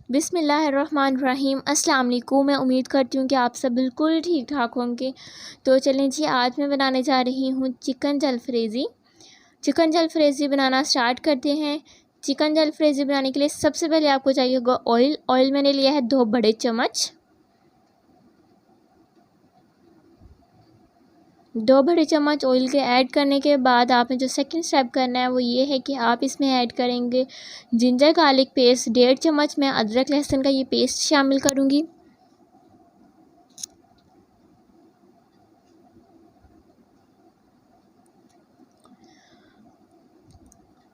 बिस्मिल्लाहिर्रहमानिर्रहीम। अस्सलाम वालेकुम। मैं उम्मीद करती हूँ कि आप सब बिल्कुल ठीक ठाक होंगे। तो चलें जी, आज मैं बनाने जा रही हूँ चिकन जलफ्रेज़ी। चिकन जलफ्रेज़ी बनाना स्टार्ट करते हैं। चिकन जलफ्रेज़ी बनाने के लिए सबसे पहले आपको चाहिए होगा ऑयल। ऑयल मैंने लिया है 2 बड़े चम्मच। 2 बड़े चम्मच ऑयल के ऐड करने के बाद आपने जो सेकंड स्टेप करना है वो ये है कि आप इसमें ऐड करेंगे जिंजर गार्लिक पेस्ट। 1.5 चम्मच मैं अदरक लहसुन का ये पेस्ट शामिल करूँगी।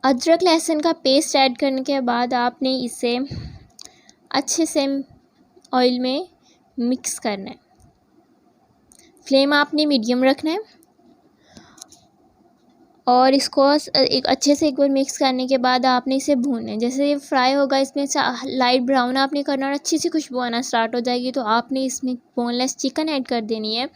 अदरक लहसुन का पेस्ट ऐड करने के बाद आपने इसे अच्छे से ऑयल में मिक्स करना है। फ्लेम आपने मीडियम रखना है और इसको एक बार मिक्स करने के बाद आपने इसे भूनना है। जैसे ये फ्राई होगा इसमें लाइट ब्राउन आपने करना और अच्छी सी खुशबू आना स्टार्ट हो जाएगी तो आपने इसमें बोनलेस चिकन ऐड कर देनी है।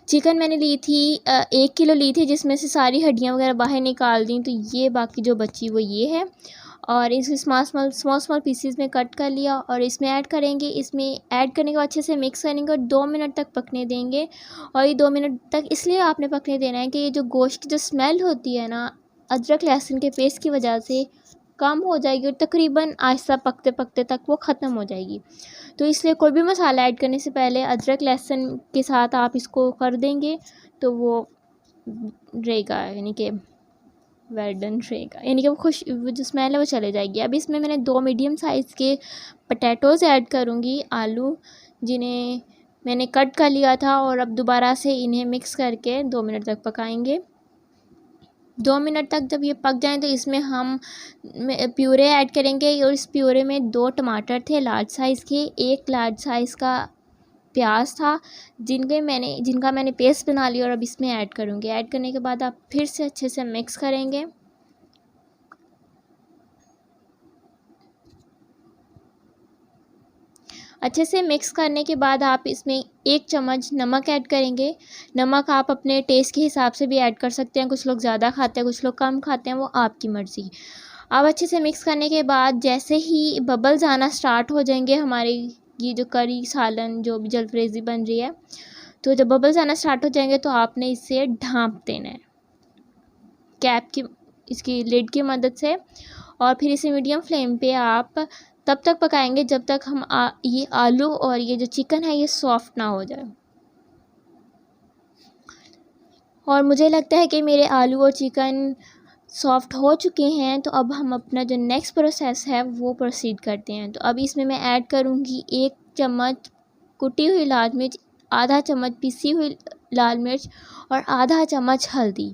चिकन मैंने ली थी 1 किलो ली थी, जिसमें से सारी हड्डियां वगैरह बाहर निकाल दी, तो ये बाकी जो बची वो ये है। और इसे स्मॉल पीसीज में कट कर लिया और इसमें ऐड करेंगे। इसमें ऐड करने के बाद अच्छे से मिक्स करेंगे और 2 मिनट तक पकने देंगे। और ये 2 मिनट तक इसलिए आपने पकने देना है कि ये जो गोश्त की जो स्मेल होती है ना, अदरक लहसुन के पेस्ट की वजह से कम हो जाएगी और तकरीबन आहिस्ता पकते पकते तक वो ख़त्म हो जाएगी। तो इसलिए कोई भी मसाला ऐड करने से पहले अदरक लहसुन के साथ आप इसको कर देंगे तो वो रहेगा, यानी कि वेल डन रहेगा, यानी कि वो जो स्मेल है वो चले जाएगी। अब इसमें मैंने 2 मीडियम साइज़ के पोटैटोज़ ऐड करूँगी, आलू, जिन्हें मैंने कट कर लिया था। और अब दोबारा से इन्हें मिक्स करके 2 मिनट तक पकाएंगे। 2 मिनट तक जब ये पक जाएँ तो इसमें हम प्यूरे ऐड करेंगे और इस प्यूरे में 2 टमाटर थे लार्ज साइज़ के, 1 लार्ज साइज़ का प्याज था, जिनका मैंने पेस्ट बना लिया और अब इसमें ऐड करूँगी। ऐड करने के बाद आप फिर से अच्छे से मिक्स करेंगे। अच्छे से मिक्स करने के बाद आप इसमें 1 चम्मच नमक ऐड करेंगे। नमक आप अपने टेस्ट के हिसाब से भी ऐड कर सकते हैं, कुछ लोग ज़्यादा खाते हैं, कुछ लोग कम खाते हैं, वो आपकी मर्ज़ी। अब अच्छे से मिक्स करने के बाद जैसे ही बबल्स आना स्टार्ट हो जाएंगे, हमारी ये जो करी सालन जो भी जलफ्रेज़ी बन रही है, तो जब बबल्स आना स्टार्ट हो जाएंगे तो आपने इसे ढाँप देना है कैप की, इसकी लिड की मदद से। और फिर इसे मीडियम फ्लेम पे आप तब तक पकाएंगे जब तक ये आलू और ये जो चिकन है ये सॉफ्ट ना हो जाए। और मुझे लगता है कि मेरे आलू और चिकन सॉफ्ट हो चुके हैं, तो अब हम अपना जो नेक्स्ट प्रोसेस है वो प्रोसीड करते हैं। तो अब इसमें मैं ऐड करूँगी 1 चम्मच कुटी हुई लाल मिर्च, आधा चम्मच पिसी हुई लाल मिर्च और आधा चम्मच हल्दी।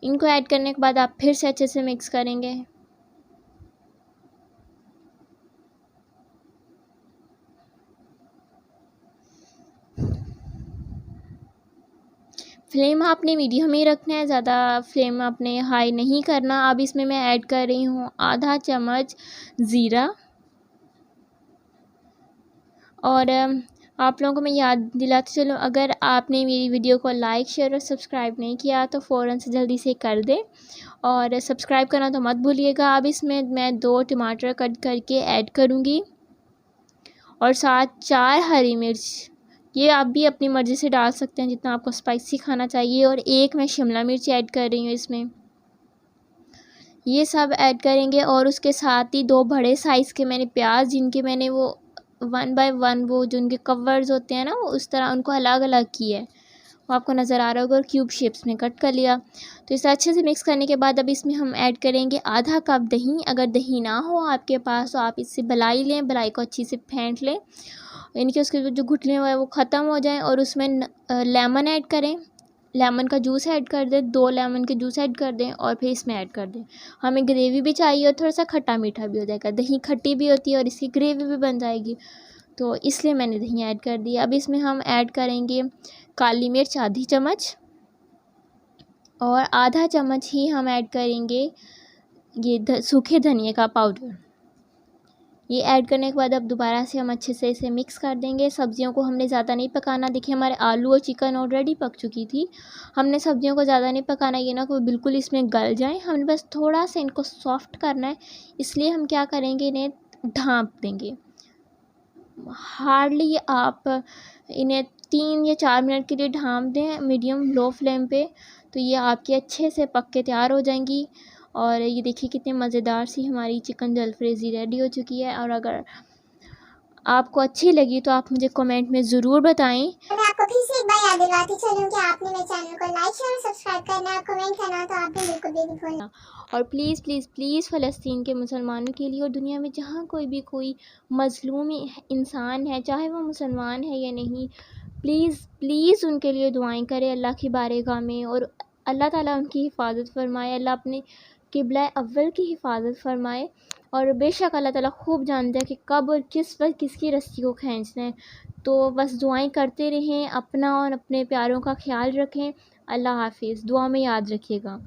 इनको ऐड करने के बाद आप फिर से अच्छे से मिक्स करेंगे। फ्लेम आपने मीडियम ही रखना है, ज़्यादा फ्लेम आपने हाई नहीं करना। अब इसमें मैं ऐड कर रही हूँ आधा चम्मच ज़ीरा। और आप लोगों को मैं याद दिलाती चलूँ, अगर आपने मेरी वीडियो को लाइक शेयर और सब्सक्राइब नहीं किया तो फ़ौरन से जल्दी से कर दें और सब्सक्राइब करना तो मत भूलिएगा। अब इसमें मैं 2 टमाटर कट करके ऐड करूँगी और साथ 4 हरी मिर्च, ये आप भी अपनी मर्ज़ी से डाल सकते हैं जितना आपको स्पाइसी खाना चाहिए। और 1 मैं शिमला मिर्च ऐड कर रही हूँ इसमें। ये सब ऐड करेंगे और उसके साथ ही 2 बड़े साइज़ के मैंने प्याज, जिनके मैंने वो 1 बाय 1 वो जो उनके कवर्स होते हैं ना, वो उस तरह उनको अलग अलग किया है, वो आपको नज़र आ रहा होगा, और क्यूब शेप्स में कट कर लिया। तो इसे अच्छे से मिक्स करने के बाद अब इसमें हम ऐड करेंगे आधा कप दही। अगर दही ना हो आपके पास तो आप इससे मलाई लें, मलाई को अच्छी से फेंट लें, यानी कि उसके जो गुठलियाँ हैं वो ख़त्म हो जाएं। और उसमें लेमन ऐड करें, लेमन का जूस ऐड कर दें, 2 लेमन के जूस ऐड कर दें और फिर इसमें ऐड कर दें। हमें ग्रेवी भी चाहिए और थोड़ा सा खट्टा मीठा भी हो जाएगा, दही खट्टी भी होती है और इसकी ग्रेवी भी बन जाएगी, तो इसलिए मैंने दही ऐड कर दी। अब इसमें हम ऐड करेंगे काली मिर्च आधी चम्मच और आधा चम्मच ही हम ऐड करेंगे ये सूखे धनिए का पाउडर। ये ऐड करने के बाद अब दोबारा से हम अच्छे से इसे मिक्स कर देंगे। सब्जियों को हमने ज़्यादा नहीं पकाना। देखिए हमारे आलू और चिकन ऑलरेडी पक चुकी थी, हमने सब्जियों को ज़्यादा नहीं पकाना, ये ना कि बिल्कुल इसमें गल जाए, हमने बस थोड़ा सा इनको सॉफ्ट करना है। इसलिए हम क्या करेंगे, इन्हें ढाँप देंगे। हार्डली आप इन्हें 3 या 4 मिनट के लिए ढाँप दें मीडियम लो फ्लेम पे, तो ये आपकी अच्छे से पक के तैयार हो जाएंगी। और ये देखिए कितनी मज़ेदार सी हमारी चिकन जलफ्रेज़ी रेडी हो चुकी है। और अगर आपको अच्छी लगी तो आप मुझे कमेंट में ज़रूर बताएं। मैं आपको फिर से एक बार याद दिलवाती चलूं कि आपने मेरे चैनल को लाइक शेयर और सब्सक्राइब करना और कमेंट करना तो आपने बिल्कुल भी नहीं भूलना। और प्लीज़ प्लीज़ प्लीज़ फ़लस्तीन के मुसलमानों के लिए और दुनिया में जहाँ कोई मज़लूम इंसान है, चाहे वो मुसलमान है या नहीं, प्लीज़ प्लीज़ उनके लिए दुआएं करें अल्लाह की बारगाह में। और अल्लाह ताला उनकी हिफाजत फ़रमाए, अल्लाह अपने क़िबला अव्वल की हिफाजत फ़रमाए। और बेशक अल्लाह ताला खूब जानता है कि कब और किस वक्त किसकी रस्सी को खींचना है। तो बस दुआएं करते रहें, अपना और अपने प्यारों का ख्याल रखें। अल्लाह हाफ़िज़, दुआ में याद रखिएगा।